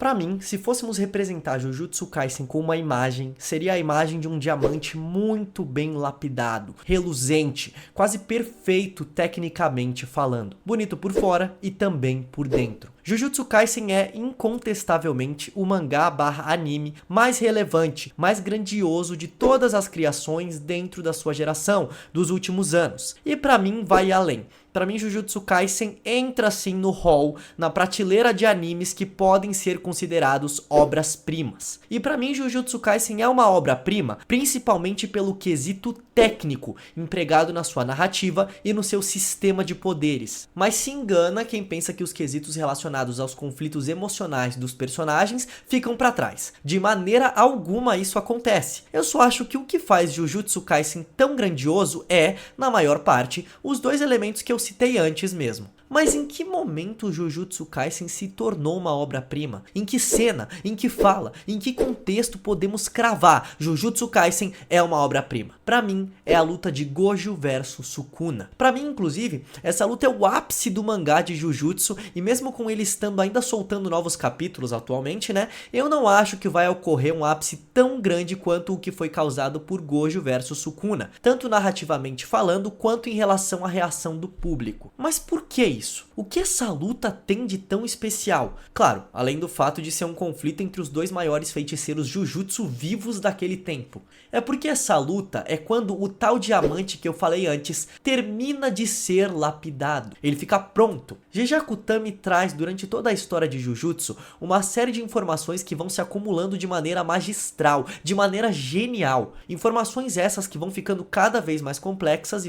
Pra mim, se fôssemos representar Jujutsu Kaisen com uma imagem, seria a imagem de um diamante muito bem lapidado, reluzente, quase perfeito tecnicamente falando, bonito por fora e também por dentro. Jujutsu Kaisen é incontestavelmente o mangá/anime mais relevante, mais grandioso de todas as criações dentro da sua geração, dos últimos anos. E pra mim vai além. Pra mim, Jujutsu Kaisen entra sim no hall, na prateleira de animes que podem ser considerados obras-primas. E pra mim, Jujutsu Kaisen é uma obra-prima, principalmente pelo quesito técnico empregado na sua narrativa e no seu sistema de poderes. Mas se engana quem pensa que os quesitos relacionados aos conflitos emocionais dos personagens ficam pra trás. De maneira alguma isso acontece. Eu só acho que o que faz Jujutsu Kaisen tão grandioso é, na maior parte, os dois elementos que eu citei antes mesmo. Mas em que momento Jujutsu Kaisen se tornou uma obra-prima? Em que cena? Em que fala? Em que contexto podemos cravar Jujutsu Kaisen é uma obra-prima? Pra mim, é a luta de Gojo versus Sukuna. Pra mim, inclusive, essa luta é o ápice do mangá de Jujutsu, e mesmo com ele estando ainda soltando novos capítulos atualmente, né, eu não acho que vai ocorrer um ápice tão grande quanto o que foi causado por Gojo versus Sukuna, tanto narrativamente falando, quanto em relação à reação do público. Mas por que isso? O que essa luta tem de tão especial? Claro, além do fato de ser um conflito entre os dois maiores feiticeiros Jujutsu vivos daquele tempo. É porque essa luta é quando o tal diamante que eu falei antes termina de ser lapidado. Ele fica pronto. GG Akutami traz durante toda a história de Jujutsu uma série de informações que vão se acumulando de maneira magistral, de maneira genial. Informações essas que vão ficando cada vez mais complexas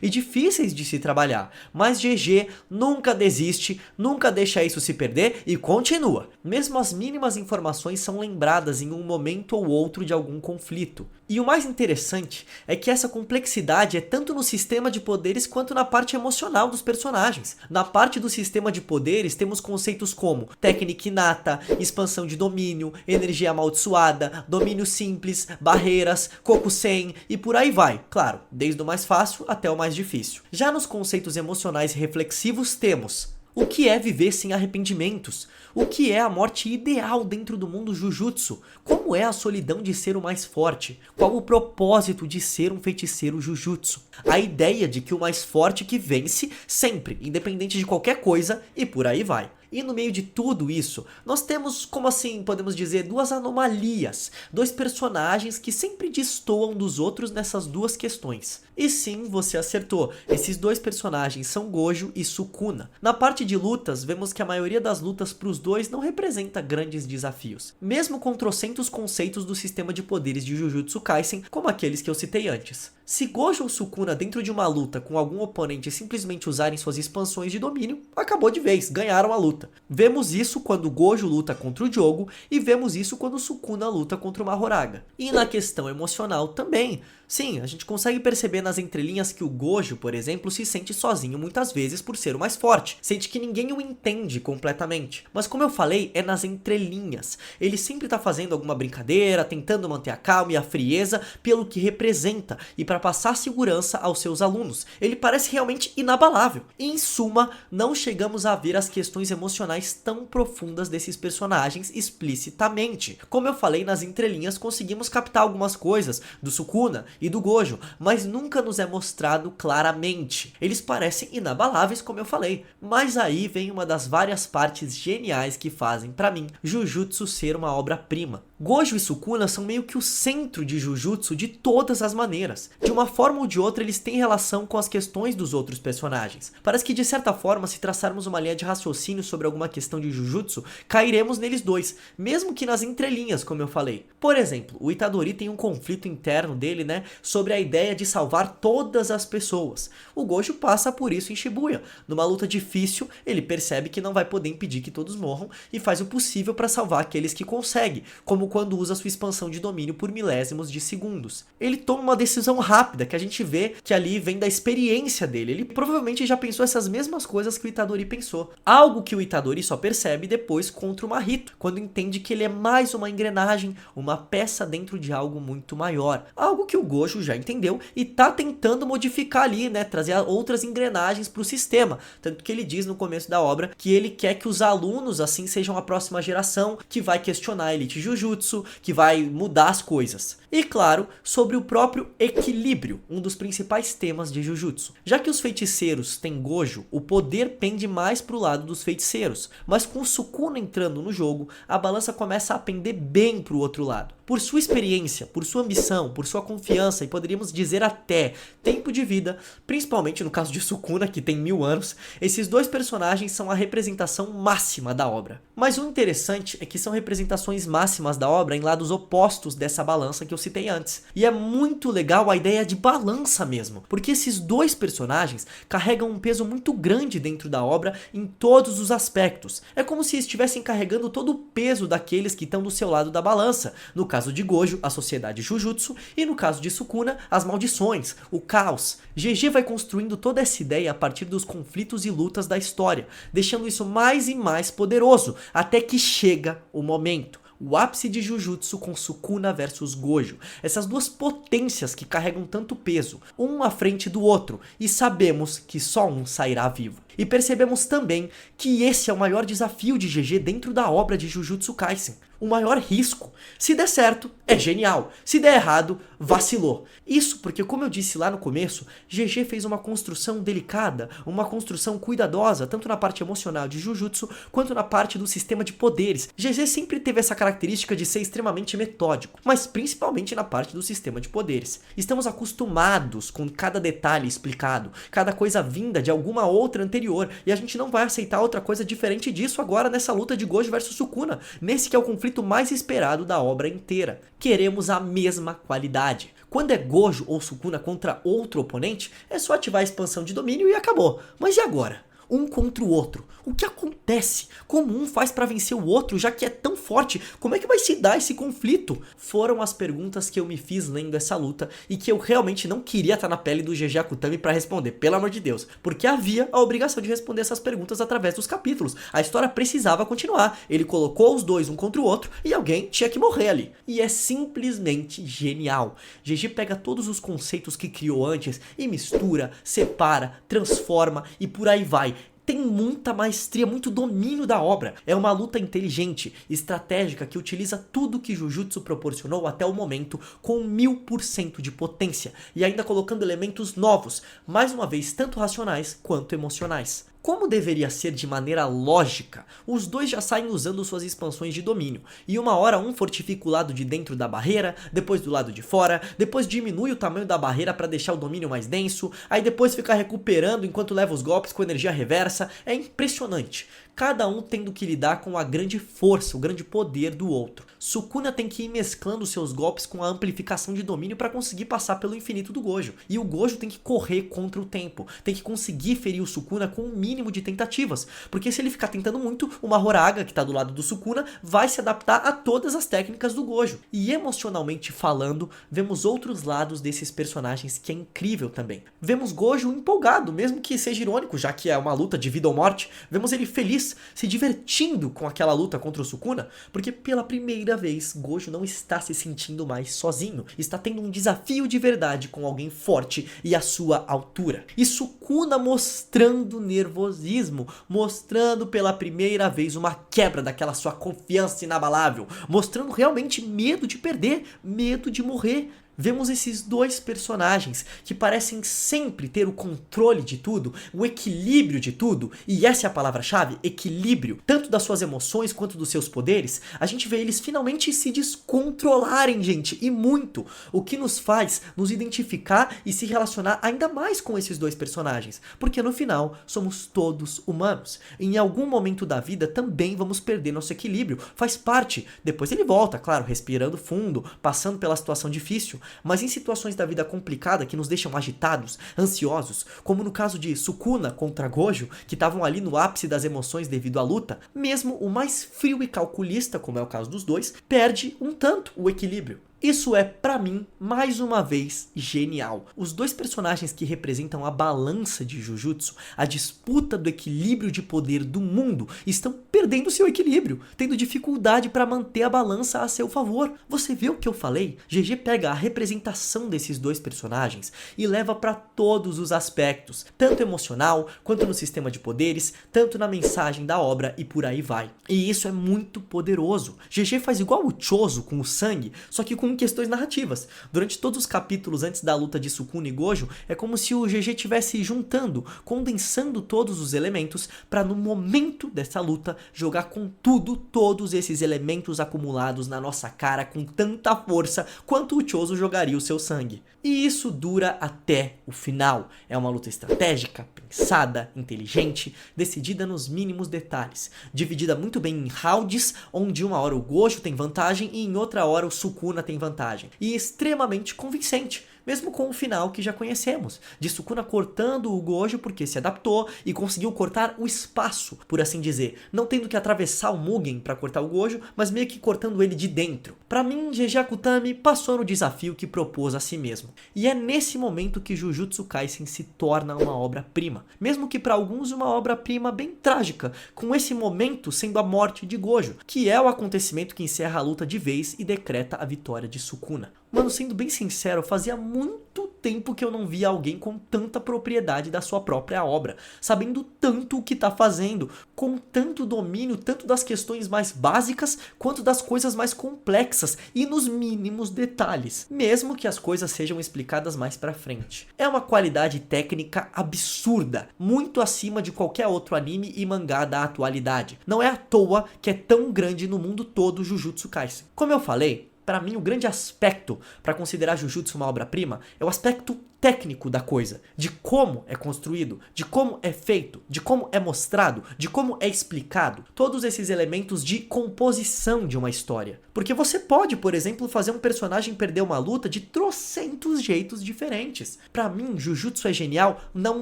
e difíceis de se trabalhar. Mas GG nunca desiste, nunca deixa isso se perder e continua. Mesmo as mínimas informações são lembradas em um momento ou outro de algum conflito. E o mais interessante é que essa complexidade é tanto no sistema de poderes quanto na parte emocional dos personagens. Na parte do sistema de poderes temos conceitos como técnica inata, expansão de domínio, energia amaldiçoada, domínio simples, barreiras, Kokusen e por aí vai. Claro, desde o mais fácil até o mais difícil. Já nos conceitos emocionais reflexivos temos: o que é viver sem arrependimentos? O que é a morte ideal dentro do mundo Jujutsu? Como é a solidão de ser o mais forte? Qual o propósito de ser um feiticeiro Jujutsu? A ideia de que o mais forte que vence sempre, independente de qualquer coisa, e por aí vai. E no meio de tudo isso, nós temos, como assim podemos dizer, duas anomalias. Dois personagens que sempre destoam dos outros nessas duas questões. E sim, você acertou. Esses dois personagens são Gojo e Sukuna. Na parte de lutas, vemos que a maioria das lutas pros dois não representa grandes desafios. Mesmo com trocentos conceitos do sistema de poderes de Jujutsu Kaisen, como aqueles que eu citei antes. Se Gojo ou Sukuna dentro de uma luta com algum oponente simplesmente usarem suas expansões de domínio, acabou de vez, ganharam a luta. Vemos isso quando Gojo luta contra o Jogo e vemos isso quando Sukuna luta contra o Mahoraga. E na questão emocional também. Sim, a gente consegue perceber nas entrelinhas que o Gojo, por exemplo, se sente sozinho muitas vezes por ser o mais forte. Sente que ninguém o entende completamente. Mas como eu falei, é nas entrelinhas. Ele sempre tá fazendo alguma brincadeira, tentando manter a calma e a frieza pelo que representa e para passar segurança aos seus alunos. Ele parece realmente inabalável. E em suma, não chegamos a ver as questões emocionais tão profundas desses personagens explicitamente. Como eu falei, nas entrelinhas conseguimos captar algumas coisas do Sukuna e do Gojo, mas nunca nos é mostrado claramente. Eles parecem inabaláveis, como eu falei, mas aí vem uma das várias partes geniais que fazem, pra mim, Jujutsu ser uma obra-prima. Gojo e Sukuna são meio que o centro de Jujutsu de todas as maneiras. De uma forma ou de outra, eles têm relação com as questões dos outros personagens. Parece que de certa forma, se traçarmos uma linha de raciocínio sobre alguma questão de Jujutsu, cairemos neles dois, mesmo que nas entrelinhas, como eu falei. Por exemplo, o Itadori tem um conflito interno dele, né, sobre a ideia de salvar todas as pessoas. O Gojo passa por isso em Shibuya. Numa luta difícil, ele percebe que não vai poder impedir que todos morram e faz o possível para salvar aqueles que consegue, como quando usa sua expansão de domínio por milésimos de segundos. Ele toma uma decisão rápida, que a gente vê que ali vem da experiência dele. Ele provavelmente já pensou essas mesmas coisas que o Itadori pensou. Algo que o Itadori só percebe depois contra o Mahito, quando entende que ele é mais uma engrenagem, uma peça dentro de algo muito maior. Algo que o Gojo já entendeu e tá tentando modificar ali, né, trazer outras engrenagens para o sistema. Tanto que ele diz no começo da obra que ele quer que os alunos assim sejam a próxima geração que vai questionar a Elite Jujutsu, que vai mudar as coisas. E claro, sobre o próprio equilíbrio, um dos principais temas de Jujutsu. Já que os feiticeiros têm Gojo, o poder pende mais pro lado dos feiticeiros, mas com o Sukuna entrando no jogo, a balança começa a pender bem pro outro lado. Por sua experiência, por sua ambição, por sua confiança e poderíamos dizer até tempo de vida, principalmente no caso de Sukuna, que tem 1000 anos, esses dois personagens são a representação máxima da obra. Mas o interessante é que são representações máximas da obra em lados opostos dessa balança que eu citei antes. E é muito legal a ideia de balança mesmo, porque esses dois personagens carregam um peso muito grande dentro da obra em todos os aspectos. É como se estivessem carregando todo o peso daqueles que estão do seu lado da balança. No caso de Gojo, a sociedade Jujutsu, e no caso de Sukuna, as maldições, o caos. GG vai construindo toda essa ideia a partir dos conflitos e lutas da história, deixando isso mais e mais poderoso, até que chega o momento. O ápice de Jujutsu com Sukuna versus Gojo. Essas duas potências que carregam tanto peso, um à frente do outro, e sabemos que só um sairá vivo. E percebemos também que esse é o maior desafio de GG dentro da obra de Jujutsu Kaisen. O maior risco. Se der certo, é genial. Se der errado, vacilou. Isso porque, como eu disse lá no começo, GG fez uma construção delicada, uma construção cuidadosa, tanto na parte emocional de Jujutsu, quanto na parte do sistema de poderes. GG sempre teve essa característica de ser extremamente metódico, mas principalmente na parte do sistema de poderes. Estamos acostumados com cada detalhe explicado, cada coisa vinda de alguma outra anterior, e a gente não vai aceitar outra coisa diferente disso agora nessa luta de Gojo versus Sukuna, nesse que é o conflito mais esperado da obra inteira. Queremos a mesma qualidade. Quando é Gojo ou Sukuna contra outro oponente, é só ativar a expansão de domínio e acabou. Mas e agora? Um contra o outro. O que acontece? Como um faz pra vencer o outro, já que é tão forte? Como é que vai se dar esse conflito? Foram as perguntas que eu me fiz lendo essa luta e que eu realmente não queria estar na pele do GG Akutami pra responder, pelo amor de Deus. Porque havia a obrigação de responder essas perguntas através dos capítulos. A história precisava continuar. Ele colocou os dois um contra o outro e alguém tinha que morrer ali. E é simplesmente genial. GG pega todos os conceitos que criou antes e mistura, separa, transforma e por aí vai. Tem muita maestria, muito domínio da obra. É uma luta inteligente, estratégica, que utiliza tudo que Jujutsu proporcionou até o momento com 1000% de potência e ainda colocando elementos novos, mais uma vez tanto racionais quanto emocionais. Como deveria ser de maneira lógica, os dois já saem usando suas expansões de domínio, e uma hora um fortifica o lado de dentro da barreira, depois do lado de fora, depois diminui o tamanho da barreira para deixar o domínio mais denso, aí depois fica recuperando enquanto leva os golpes com energia reversa. É impressionante. Cada um tendo que lidar com a grande força, o grande poder do outro. Sukuna tem que ir mesclando seus golpes com a amplificação de domínio para conseguir passar pelo infinito do Gojo. E o Gojo tem que correr contra o tempo, tem que conseguir ferir o Sukuna com um mínimo de tentativas. Porque se ele ficar tentando muito, uma Horaga, que está do lado do Sukuna, vai se adaptar a todas as técnicas do Gojo. E emocionalmente falando, vemos outros lados desses personagens que é incrível também. Vemos Gojo empolgado, mesmo que seja irônico, já que é uma luta de vida ou morte. Vemos ele feliz, se divertindo com aquela luta contra o Sukuna, porque pela primeira vez Gojo não está se sentindo mais sozinho, está tendo um desafio de verdade com alguém forte e à sua altura. E Sukuna mostrando nervosismo, mostrando pela primeira vez uma quebra daquela sua confiança inabalável, mostrando realmente medo de perder, medo de morrer. Vemos esses dois personagens que parecem sempre ter o controle de tudo, o equilíbrio de tudo, e essa é a palavra-chave, equilíbrio, tanto das suas emoções quanto dos seus poderes. A gente vê eles finalmente se descontrolarem, gente, e muito, o que nos faz nos identificar e se relacionar ainda mais com esses dois personagens, porque no final somos todos humanos. Em algum momento da vida também vamos perder nosso equilíbrio, faz parte. Depois ele volta, claro, respirando fundo, passando pela situação difícil. Mas em situações da vida complicada que nos deixam agitados, ansiosos, como no caso de Sukuna contra Gojo, que estavam ali no ápice das emoções devido à luta, mesmo o mais frio e calculista, como é o caso dos dois, perde um tanto o equilíbrio. Isso é, pra mim, mais uma vez, genial. Os dois personagens que representam a balança de Jujutsu, a disputa do equilíbrio de poder do mundo, estão perdendo seu equilíbrio, tendo dificuldade para manter a balança a seu favor. Você viu o que eu falei? GG pega a representação desses dois personagens e leva para todos os aspectos, tanto emocional, quanto no sistema de poderes, tanto na mensagem da obra e por aí vai. E isso é muito poderoso. GG faz igual o Chozo com o sangue, só que com questões narrativas. Durante todos os capítulos antes da luta de Sukuna e Gojo, é como se o GG estivesse juntando, condensando todos os elementos para no momento dessa luta jogar com tudo, todos esses elementos acumulados na nossa cara com tanta força quanto o Chozo jogaria o seu sangue. E isso dura até o final. É uma luta estratégica, pensada, inteligente, decidida nos mínimos detalhes, dividida muito bem em rounds, onde uma hora o Gojo tem vantagem e em outra hora o Sukuna tem vantagem, e extremamente convincente, mesmo com o final que já conhecemos, de Sukuna cortando o Gojo porque se adaptou e conseguiu cortar o espaço, por assim dizer, não tendo que atravessar o Mugen para cortar o Gojo, mas meio que cortando ele de dentro. Pra mim, GG Akutami passou no desafio que propôs a si mesmo. E é nesse momento que Jujutsu Kaisen se torna uma obra-prima, mesmo que para alguns uma obra-prima bem trágica, com esse momento sendo a morte de Gojo, que é o acontecimento que encerra a luta de vez e decreta a vitória de Sukuna. Mano, sendo bem sincero, fazia muito tempo que eu não via alguém com tanta propriedade da sua própria obra, sabendo tanto o que tá fazendo, com tanto domínio, tanto das questões mais básicas, quanto das coisas mais complexas e nos mínimos detalhes, mesmo que as coisas sejam explicadas mais pra frente. É uma qualidade técnica absurda, muito acima de qualquer outro anime e mangá da atualidade. Não é à toa que é tão grande no mundo todo Jujutsu Kaisen. Como eu falei, para mim, o grande aspecto para considerar Jujutsu uma obra-prima é o aspecto técnico da coisa, de como é construído, de como é feito, de como é mostrado, de como é explicado. Todos esses elementos de composição de uma história. Porque você pode, por exemplo, fazer um personagem perder uma luta de trocentos jeitos diferentes. Para mim, Jujutsu é genial não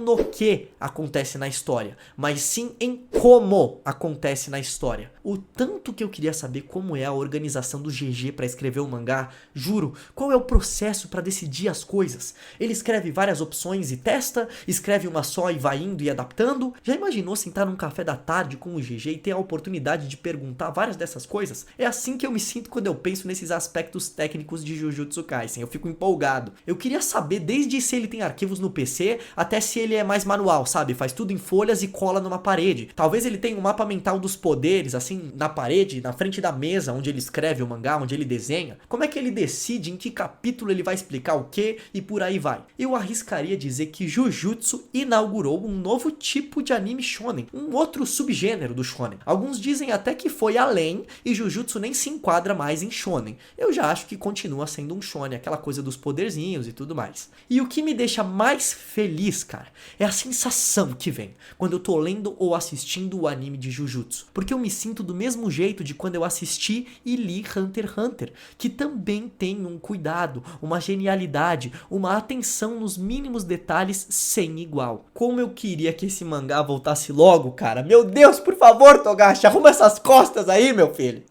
no que acontece na história, mas sim em como acontece na história. O tanto que eu queria saber como é a organização do GG para escrever um mangá, juro, qual é o processo para decidir as coisas. Ele escreve várias opções e testa, escreve uma só e vai indo e adaptando. Já imaginou sentar num café da tarde com o GG e ter a oportunidade de perguntar várias dessas coisas? É assim que eu me sinto quando eu penso nesses aspectos técnicos de Jujutsu Kaisen, eu fico empolgado. Eu queria saber desde se ele tem arquivos no PC, até se ele é mais manual, sabe? Faz tudo em folhas e cola numa parede. Talvez ele tenha um mapa mental dos poderes, assim, na parede, na frente da mesa, onde ele escreve o mangá, onde ele desenha. Como é que ele decide em que capítulo ele vai explicar o que e por aí vai? Eu arriscaria dizer que Jujutsu inaugurou um novo tipo de anime shonen, um outro subgênero do shonen. Alguns dizem até que foi além e Jujutsu nem se enquadra mais em shonen. Eu já acho que continua sendo um shonen, aquela coisa dos poderzinhos e tudo mais. E o que me deixa mais feliz, cara, é a sensação que vem quando eu tô lendo ou assistindo o anime de Jujutsu. Porque eu me sinto do mesmo jeito de quando eu assisti e li Hunter x Hunter, que também tem um cuidado, uma genialidade, uma atenção nos mínimos detalhes sem igual. Como eu queria que esse mangá voltasse logo, cara. Meu Deus, por favor, Togashi, arruma essas costas aí, meu filho.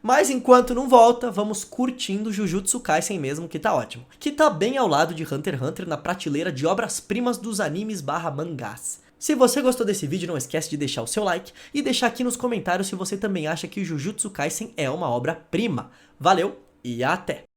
Mas enquanto não volta, vamos curtindo Jujutsu Kaisen mesmo, que tá ótimo. Que tá bem ao lado de Hunter x Hunter na prateleira de obras-primas dos animes / mangás. Se você gostou desse vídeo, não esquece de deixar o seu like e deixar aqui nos comentários se você também acha que Jujutsu Kaisen é uma obra-prima. Valeu e até!